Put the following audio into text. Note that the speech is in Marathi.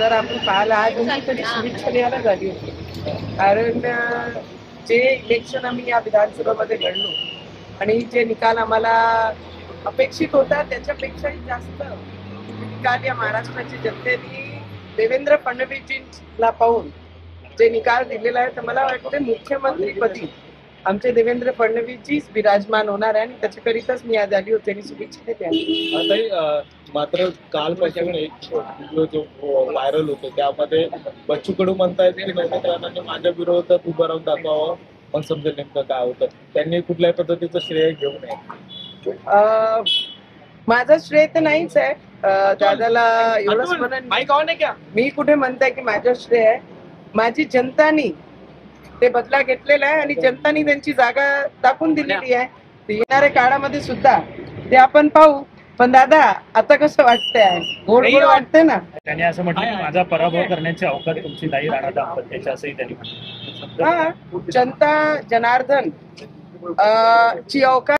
जर आपण पाहिलं आज तरी शुभेच्छा द्यायला झाली होती. कारण जे इलेक्शन आम्ही या विधानसभेमध्ये लढलो आणि जे निकाल आम्हाला अपेक्षित होता त्याच्यापेक्षाही जास्त निकाल या महाराष्ट्राच्या जनतेने देवेंद्र फडणवीसजींना पाहून जे निकाल दिलेला आहे तर मला वाटतं मुख्यमंत्रीपदी आमचे देवेंद्र फडणवीसजीच विराजमान होणार आहे आणि त्याच्याकरिताच मी आज आली होती आणि शुभेच्छा देते. मात्र काल माझ्याकडे एक व्हिडिओ जो व्हायरल होतो त्यामध्ये बच्चू कडू म्हणतायत की नवनीत माझ्या विरोधात उभं राहून दाखवावं मग समजेल नेमकं काय होतं. त्यांनी कुठल्याही पद्धतीचं श्रेय घेऊ नये. माझं श्रेय तर नाहीच आहे. दादाला एवढंच म्हणून मी कुठे म्हणताय की माझं श्रेय आहे. माझी जनतानी ते बदला घेतलेला आहे आणि जनतानी त्यांची जागा दाखवून दिलेली आहे. येणाऱ्या काळामध्ये सुद्धा ते आपण पाहू. पण दादा आता कसं वाटतंय? गोड गोड वाटतंय ना. त्यांनी असं म्हटलं की माझा पराभव करण्याची अवकाश तुमची नाही राणा दाम्पत्याची असंही त्यांनी म्हटलं. जनता जनार्दन ची अवकाश